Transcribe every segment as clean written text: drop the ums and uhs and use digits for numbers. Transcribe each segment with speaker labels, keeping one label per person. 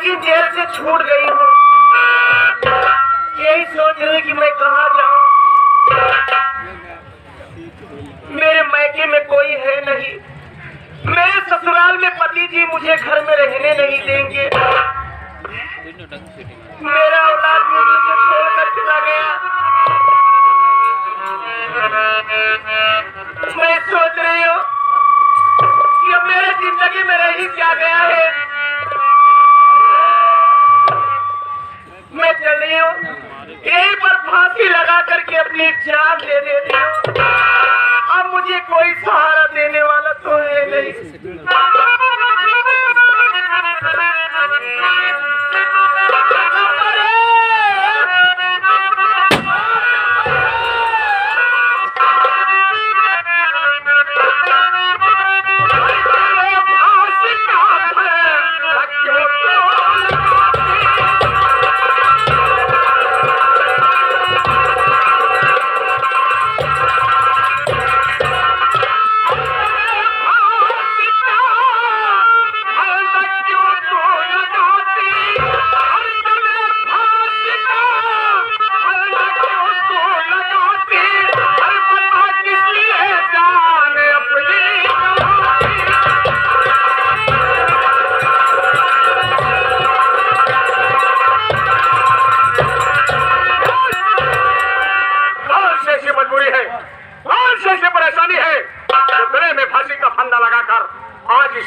Speaker 1: लेकिन जेल से छूट गई हूँ। यही सोच रही कि मैं कहाँ जाऊँ। मेरे मायके में कोई है नहीं, मेरे ससुराल में पति जी मुझे घर में रहने नहीं देंगे। मेरा औलाद भी मुझे छोड़कर चला गया। मैं सोच रही हूँ कि अब मेरे जिंदगी में रह ही क्या गया है। मैं चल रही हूँ, यहीं पर फांसी लगा करके अपनी जान दे देती हूँ। अब मुझे कोई सहारा देने वाला तो है नहीं।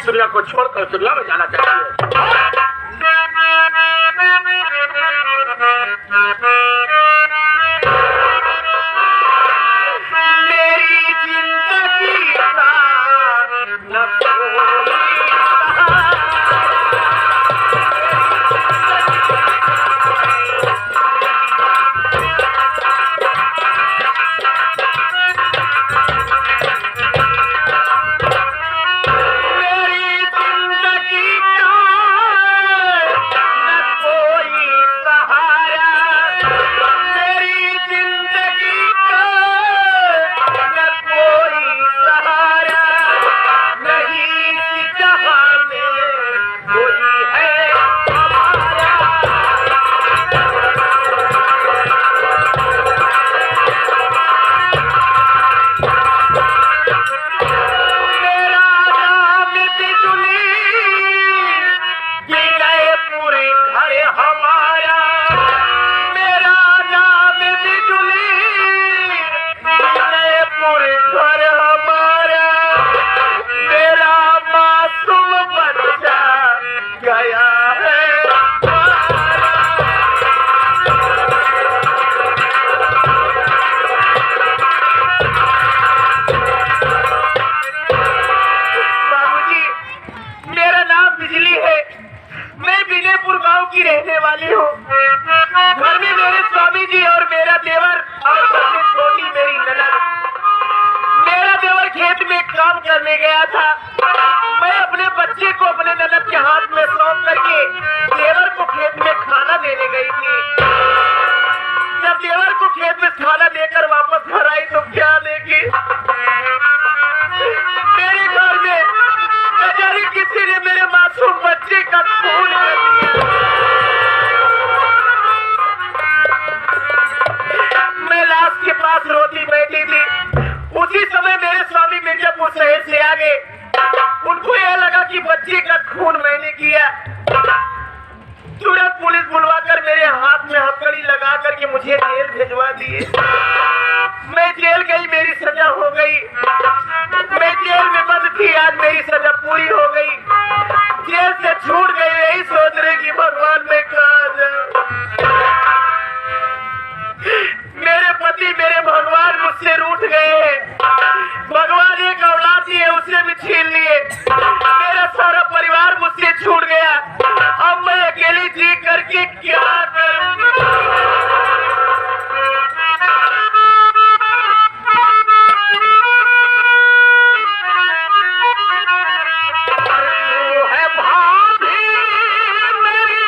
Speaker 1: दुनिया को छोड़कर दुनिया में जाना चाहिए। मेरी जिंदगी का न की रहने वाली हूँ। घर में मेरे स्वामी जी और मेरा देवर और सबसे छोटी मेरी ननद। मेरा देवर खेत में काम करने गया था। मैं अपने बच्चे को अपने ननद के हाथ में सौंप करके देवर को खेत में खाना देने गई थी। जब देवर को खेत में खाना देकर वापस घर आई तो क्या देखी, मेरे घर में बेचारी किसी ने मेरे मासूम बच्चे का खून कर दिया। मैं लाश के पास रोती बैठी थी। उसी समय मेरे स्वामी मिर्जापुर शहर से आ गए। उनको यह लगा कि बच्चे का खून मैंने किया। तुरंत पुलिस बुलवाकर मेरे हाथ में हथकड़ी लगा करके मुझे जेल भिजवा दिए। मैं जेल गई, मेरी सजा हो गई। मैं जेल में बंद थी, आज मेरी सजा पूरी हो गई। जेल से छूट गई। यही सोच रहे कि भगवान मैं कहाँ जाऊं। मेरे पति मेरे भगवान मुझसे रूठ गए हैं। भगवान एक औलाद दी है, उसे भी छीन लिए। मेरा सारा परिवार मुझसे छूट गया। अब मैं अकेली जी करके क्या करूंगी। है भाभी मेरी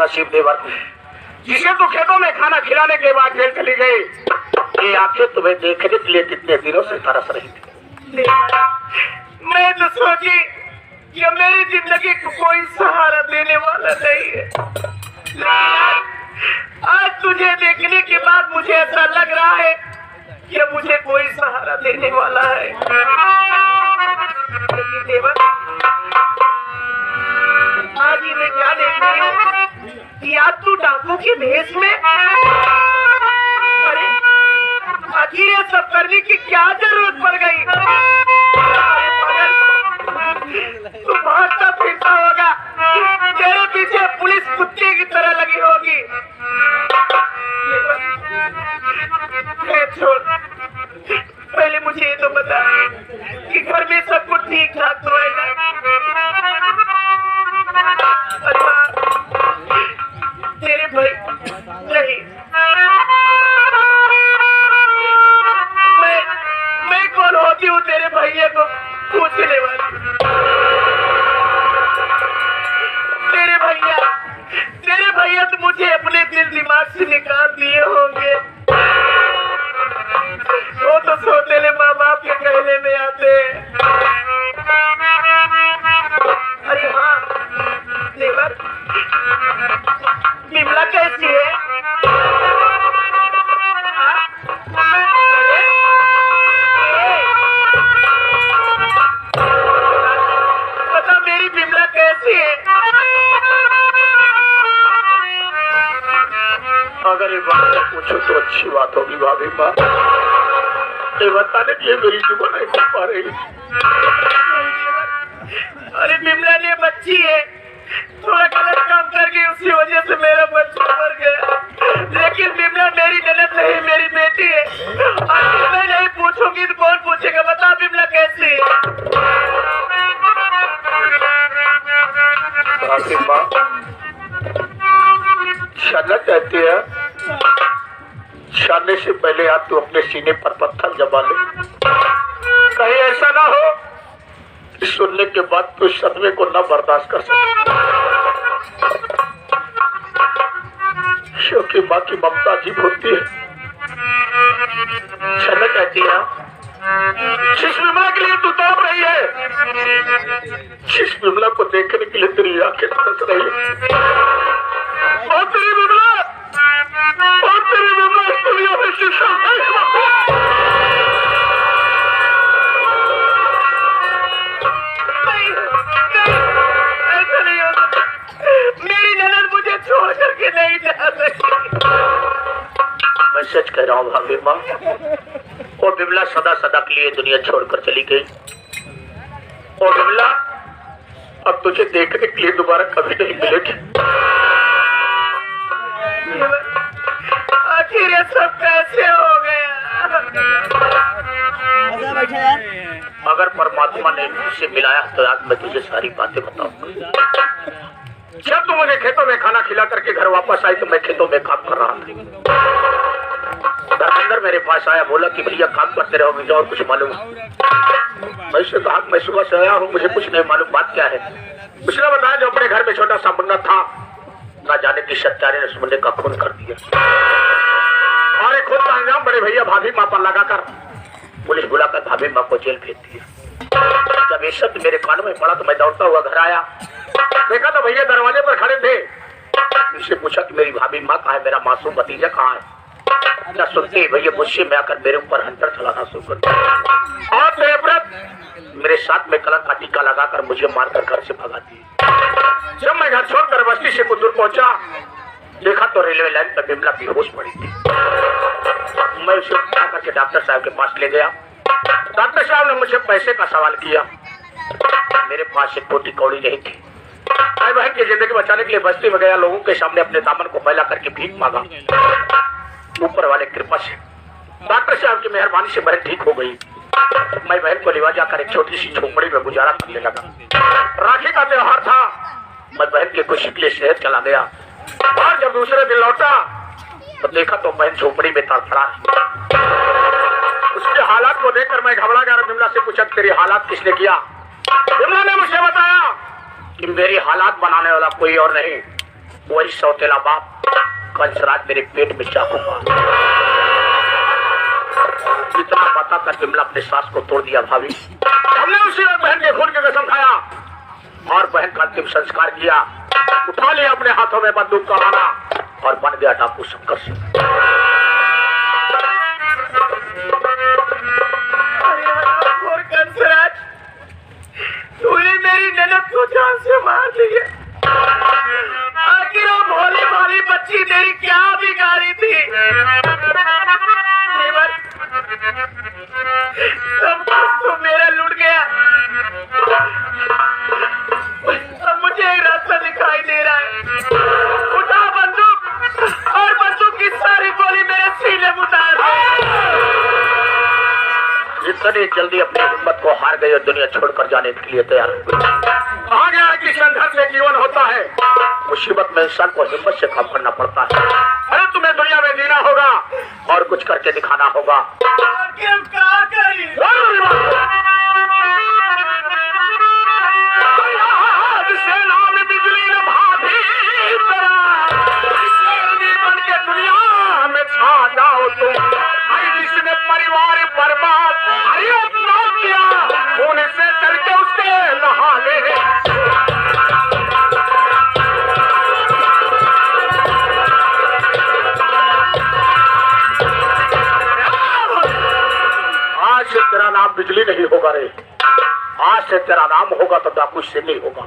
Speaker 1: बदनसीब देवर, जिसे तू खेतों में खाना खिलाने के बाद जेल चली गई, ये आंखें तुम्हें देखने के लिए कितने दिनों से तरस रही थी। मैं तो सोची कि मेरी जिंदगी को कोई सहारा देने वाला नहीं है, आज तुझे देखने के बाद मुझे ऐसा लग रहा है कि मुझे कोई सहारा देने वाला है। लेकिन देवर, आज ही मैं क्या देख रही हूँ कि आज तू डाकू की भेष में, अरे आखिर ये सब करने की क्या जरूरत पड़ गई? तू भागता फिरता होगा, तेरे पीछे पुलिस कुत्ते की तरह लगी होगी। छोड़, पहले मुझे ये तो बता कि घर में सब कुछ ठीक ठाक तो है ना? तेरे भाई नहीं, मैं कौन होती हूँ तेरे भैया को पूछने वाली? तेरे भैया तो मुझे अपने दिल दिमाग से निकाल दिए होंगे। वो तो सौतेले माँ बाप के कहने में आते हैं। अरे हाँ देवर, बिमला कैसी है? बता मेरी बिमला कैसी है? अगर ये बात पूछो तो अच्छी बात होगी भाभी माँ, ये बताने के लिए मेरी जुबान नहीं कर पा रही। अरे बिमला ने बच्ची है, थोड़ा गलत काम कर गई, उसी वजह से मेरा बच्चा मर गया। लेकिन बिमला मेरी ननद नहीं, मेरी बेटी है। अगर मैं नहीं पूछूंगी तो कौन पूछेगा? बता बिमला कैसी है? शाना कहती है, शाने से पहले आप तू अपने सीने पर पत्थर जमा ले। कहीं ऐसा ना हो सुनने के बाद तू सदमे को न बर्दाश्त कर सके, क्योंकि माँ की ममता अजीब होती है। शाना कहती है, जिस विमला के लिए तू तड़प रही है, जिस विमला को देखने के लिए तेरी आंखें तरस रही है, और तेरी विमला इस दुनिया में शिक्षा ऐसा नहीं हो सकता। मेरी ननद मुझे छोड़ करके नहीं जा सकती। मैं सच कह रहा हूँ भाभी माँ, और बिमला सदा सदा के लिए दुनिया छोड़कर चली गई। और बिमला अब तुझे देखने के लिए दोबारा कभी नहीं मिलेगी। आखिर ये सब कैसे हो गया? अगर परमात्मा ने मुझसे मिलाया तो आज मैं तुझे सारी बातें बताऊंगा। जब तू मुझे खेतों में खाना खिला करके घर वापस आई तो मैं खेतों में काम कर रहा था। धर्मेंद्र मेरे पास आया, बोला कि भैया काम करते रहो, मुझे और कुछ मालूम? मैं उससे कहा मैं सुबह से आया हूँ, मुझे कुछ नहीं मालूम, बात क्या है? उसने बताया जो अपने घर में छोटा सा मुन्ना था, ना जाने की सत्यारे ने उस मुन्ने का खून कर दिया। हमारे खुद का अंजाम बड़े भैया भाभी माँ पर लगाकर पुलिस बुलाकर भाभी माँ को जेल भेज दिया। जब ये शब्द मेरे कानों में पड़ा तो मैं दौड़ता हुआ घर आया, देखा तो भैया दरवाजे पर खड़े थे। उनसे पूछा कि मेरी भाभी माँ कहाँ है, मेरा मासूम भतीजा कहाँ है? ना सुनते ही भैया मुझसे में आकर मेरे ऊपर हंटर चलाना शुरू कर दिया और मेरे साथ में कलंक का टीका लगाकर मुझे मारकर घर से भगा दिया। जब मैं घर छोड़कर बस्ती से कुछ दूर पहुंचा, देखा तो रेलवे लाइन पर बिमला बेहोश पड़ी थी। मैं उसे उठा करके डॉक्टर साहब के पास ले गया। डॉक्टर साहब ने मुझे पैसे का सवाल किया। मेरे पास एक पोटी कौड़ी नहीं थी। भाई बहन की जिंदगी बचाने के लिए बस्ती में गया, लोगों के सामने अपने दामन को फैला करके भीख मांगा। ऊपर वाले कृपा से डॉक्टर साहब की मेहरबानी से बहन ठीक हो गई। मैं बहन को लिवा जाकर एक छोटी सी झोपड़ी में गुजारा करने लगा। राखी का त्योहार था, मैं बहन की खुशी के लिए शहर चला गया और जब दूसरे दिन लौटा तो देखा तो बहन झोपड़ी में तड़फड़ा। उसके हालात को देखकर मैं घबरा गया। बिमला से पूछा तेरी हालात किसने किया? बिमला ने मुझे बताया कि मेरी हालात बनाने वाला कोई और नहीं, वही सौतेला बाप कंसराज मेरे पेट में चाकू मारा। जितना पता था विमला अपने सास को तोड़ दिया भाभी। हमने उसी वक्त बहन के खून की कसम खाया और बहन का अंतिम संस्कार किया। उठा लिया अपने हाथों में बंदूक का भाला और बन गया डाकू शंकर सिंह। कंसराज, तूने मेरी ननद को जान से मार दिया। आखिर वो भोली भाली बच्ची तेरी क्या बिगाड़ी थी? सब कुछ तो मेरा लूट गया। अब मुझे एक रास्ता दिखाई दे रहा है। उठा बंदूक और बंदूक की सारी गोली मेरे सीने में उतार दे। जितनी जल्दी अपनी हिम्मत को हार गई और दुनिया छोड़कर जाने के लिए तैयार हो। कहा गया है कि संघर्ष से जीवन होता है। मुसीबत में इंसान को हिम्मत से काम करना पड़ता है। अरे तुम्हें दुनिया में जीना होगा और कुछ करके दिखाना होगा। बिजली में भाभी बन के दुनिया में छा जाओ तुम। जिसने परिवार बर्बाद किया होने से चल के उसके नहा ले। आज से तेरा नाम बिजली नहीं होगा रे। आज से तेरा नाम होगा तो डाकू सिन्नी होगा।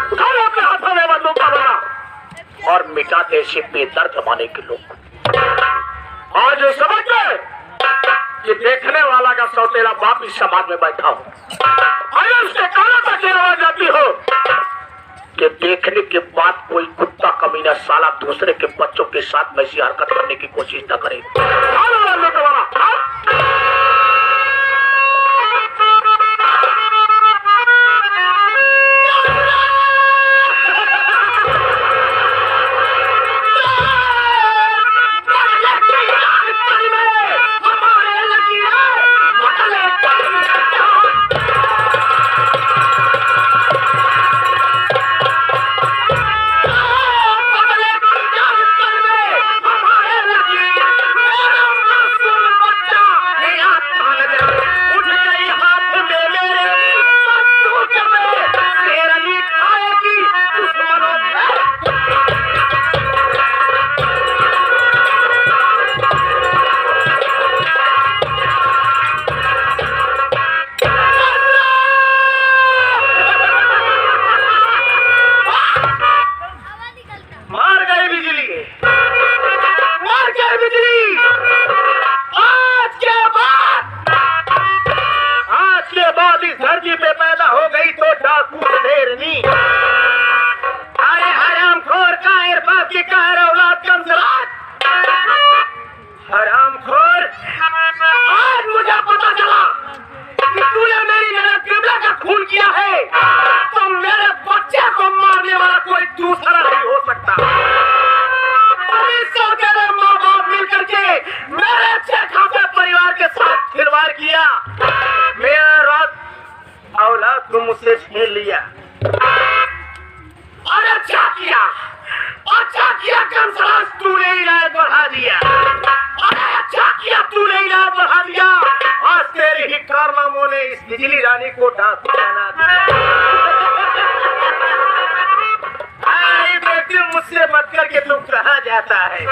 Speaker 1: उठा लो अपने हाथों में बंदूक का बना और मिटा दे ऐसे बेदर्द जमाने के लोग। आज समझ गए कि देखने वाला का सौतेला बाप इस समाज में बैठा हो। अगर उसके कानों तक ये आवाज आती हो कि देखने के बाद कोई कुत्ता कमीना साला दूसरे के बच्चों के साथ वैसी हरकत करने की कोशिश न करे। मुझसे छीन लिया। और अच्छा किया कंसराज, तूने इलाज बढ़ा दिया। अरे अच्छा किया तूने इलाज बढ़ा दिया। आज तेरे ही कारनामों ने इस बिजली रानी को डाकू बना दिया। बेटी मुझसे मत करके तू कहा जाता है।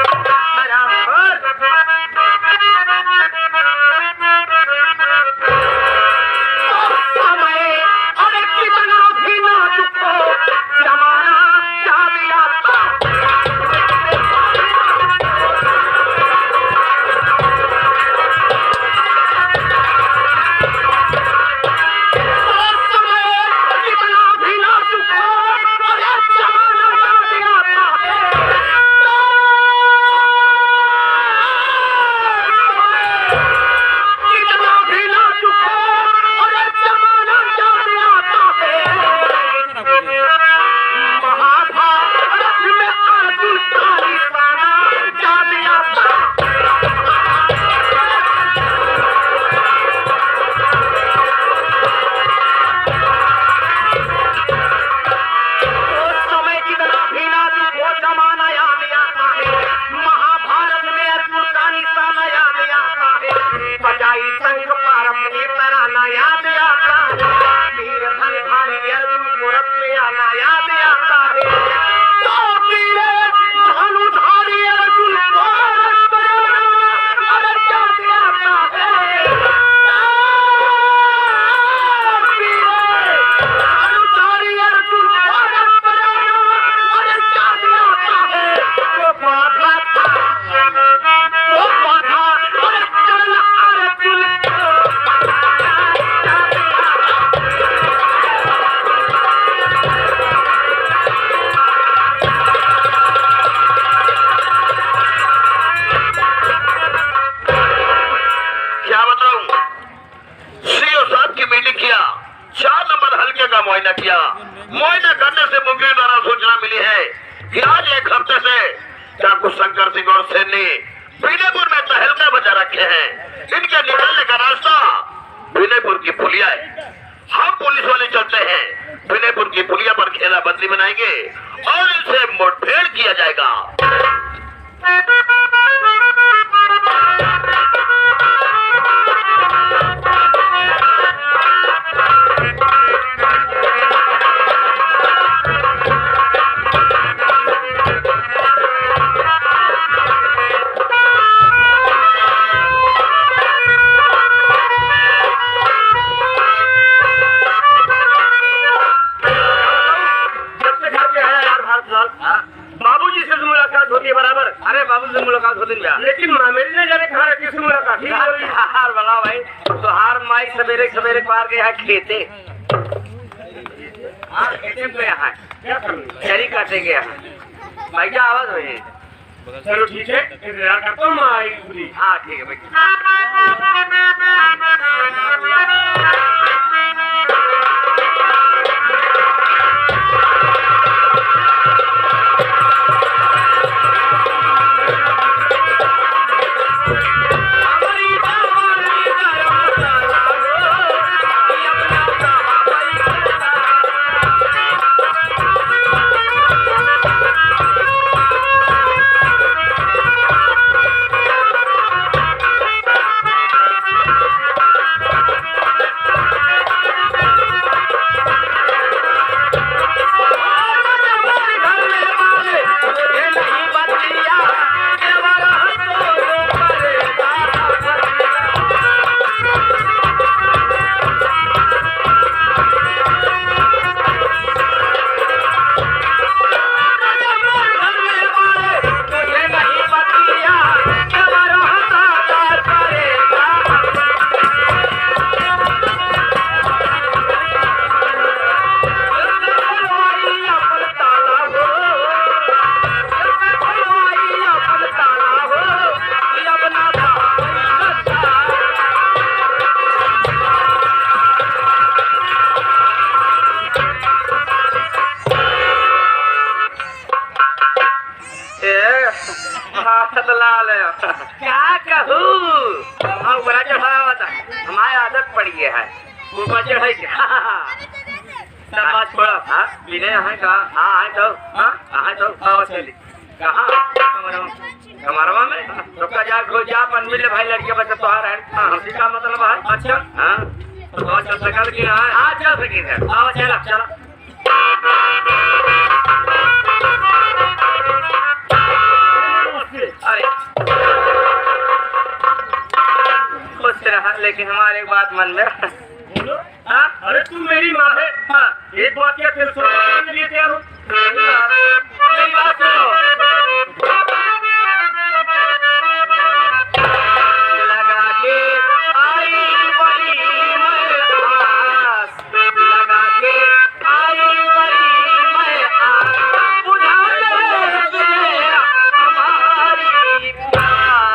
Speaker 2: मुआयना करने से मुखिया द्वारा सूचना मिली है कि आज एक हफ्ते से डाकू शंकर सिंह और सैनी विनयपुर में तहलका बजा रखे हैं। इनके निकलने का रास्ता विनयपुर की पुलिया है। हम पुलिस वाले चलते हैं, विनयपुर की पुलिया पर घेराबंदी बनाएंगे और इनसे मुठभेड़ किया जाएगा।
Speaker 1: बाबूजी से मुलाकात होती है बराबर। अरे बाबू से मुलाकात होती है, लेकिन मेरी ने जाने कहा किससे मुलाकात हार बना भाई। तो हार माई सवेरे सवेरे पार गया है खेते। हाँ खेते में गया है, चरी काटे गया है। भाई क्या आवाज हो रही है? चलो ठीक है, इंतजार करता हूँ। हाँ ठीक है भाई। क्या कहूँ हाँ बड़ा चढ़ावा था। हमारी आदत पड़ी है ऊपर चढ़ाई के। सब बात छोड़ा। हाँ विनय है कहा? हाँ है तो हाँ तो कहाँ हमारा में सबका जा खो जा पन मिले भाई लड़के बच्चे तो आ रहे हैं। हंसी का मतलब है। अच्छा हाँ तो बहुत चल सका कि हाँ चल सकी है। हाँ चला चला अरे खुश रहा, लेकिन हमारे एक बात मन में बोलो। हाँ अरे तू मेरी माँ है। हाँ एक बात क्या फिर सुनने के लिए तैयार हो? मेरी बात सुनो। लगा के आई बड़ी मैं आस, लगा के आई बड़ी मैं आस, बुझा ले तुझे हमारी प्यास।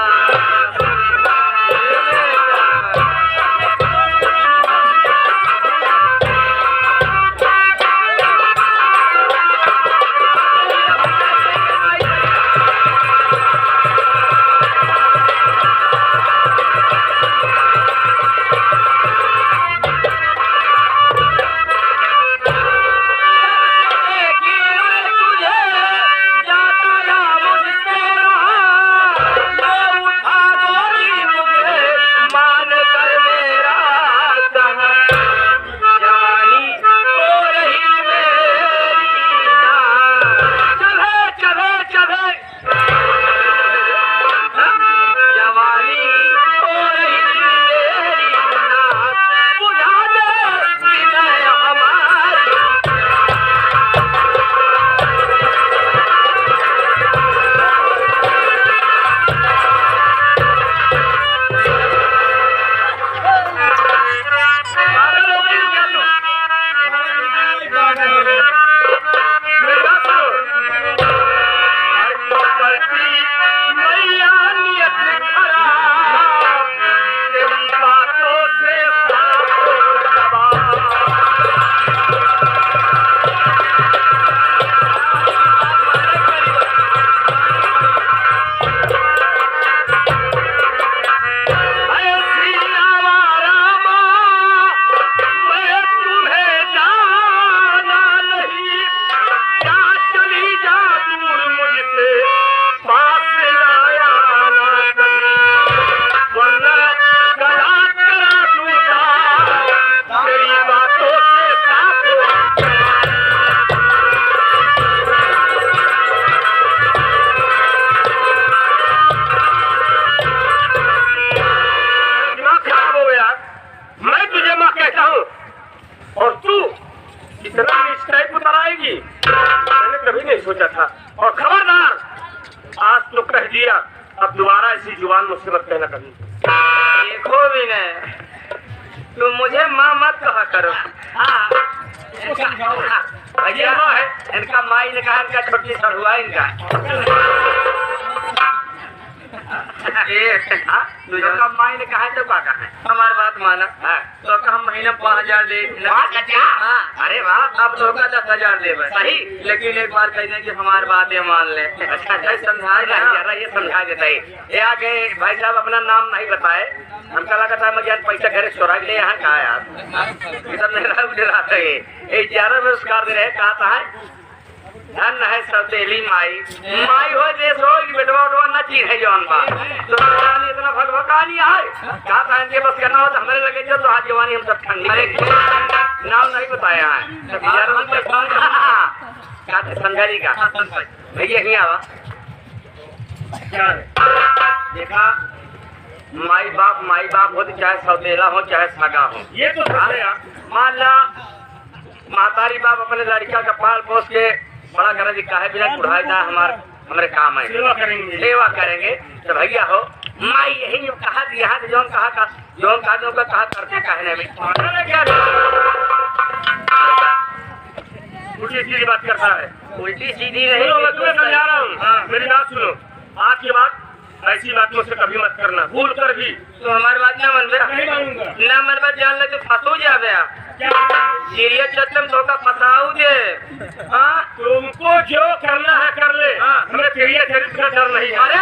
Speaker 1: अब दोबारा ऐसी जुबान मुझसे मत कहना कभी।
Speaker 3: देखो विनय, तुम मुझे माँ मत कहा करो। हाँ भैया है, इनका माई ने कहा इनका छोटी सड़ुआ इनका। तुझका माई ने कहा तो क्या कहा? हमारी बात माना तो हम महीने 5,000 दे। अरे वाह, अब तो 10,000 दे सही, लेकिन एक बार कहने की हमारी बातें मान ले। अच्छा समझा ये समझा देता है। ये आगे भाई साहब अपना नाम नहीं बताए, हमका लगा था मैं पैसा घर चोरा ले यहाँ कहा यार ये 11 में उसकार दे रहे कहा था धन है सौतेली माई माई हो देश हो कि बेटवा उठवा न चीज है जवान बात तो इतना भगभका नहीं है कहा था इनके बस करना हो तो हमारे लगे चल तो आज जवानी हम सब ठंडी नाम नहीं बताया है कहा संध्या जी का भैया यहीं आवा देखा माई बाप हो चाहे सौतेला हो चाहे सगा हो
Speaker 1: ये तो
Speaker 3: मान ला महतारी बाप अपने लड़का का पाल पोस के बड़ा करने जी काहे बिना बुढ़ाई ना हमारे काम है सेवा करेंगे तो भैया हो माई यही जो कहा यहाँ से जौन कहा करते कहने में
Speaker 1: उल्टी सीधी बात करता है।
Speaker 3: उल्टी सीधी नहीं
Speaker 1: मैं तुम्हें समझा रहा हूँ, मेरी बात सुनो। आज के बाद ऐसी बात मुझसे कभी मत करना, भूल कर भी।
Speaker 3: तो हमारी बात ना मन
Speaker 1: नहीं मानूंगा
Speaker 3: ना मन बात जान ले तो फंसो जावे सीरियस चतम धोखा फंसाऊ दे। हाँ
Speaker 1: तुमको जो करना है कर ले, हमें तेरी चरित्र का डर नहीं है।
Speaker 3: अरे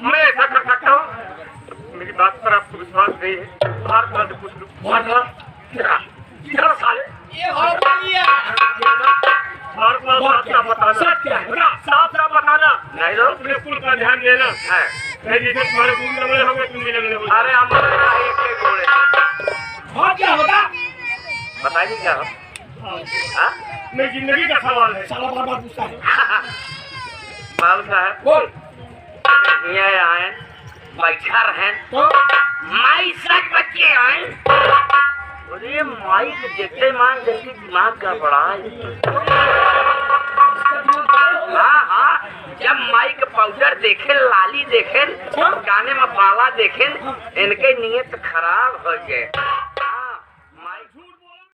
Speaker 1: मैं ऐसा कर सकता हूँ। मेरी बात पर आपको विश्वास नहीं है, बार बार से पूछ लो। साले साफ बताना
Speaker 3: नहीं तो
Speaker 1: अपने कुल का ध्यान देना
Speaker 3: है।
Speaker 1: जैसे तुम्हारे कुल लगे होंगे तुम भी लगे।
Speaker 3: अरे हम
Speaker 1: क्या होगा
Speaker 3: बताइए क्या हो?
Speaker 1: मेरी जिंदगी का सवाल है।
Speaker 3: बाबू साहब बोल यहाँ आए बैठा रहे
Speaker 1: तो
Speaker 3: माई सच बच्चे आए बोलिए माई के देखते मान जैसे दिमाग का बड़ा हाँ जब माई के पाउडर देखे लाली देखे गाने में बाला देखे इनके नीयत खराब हो गए।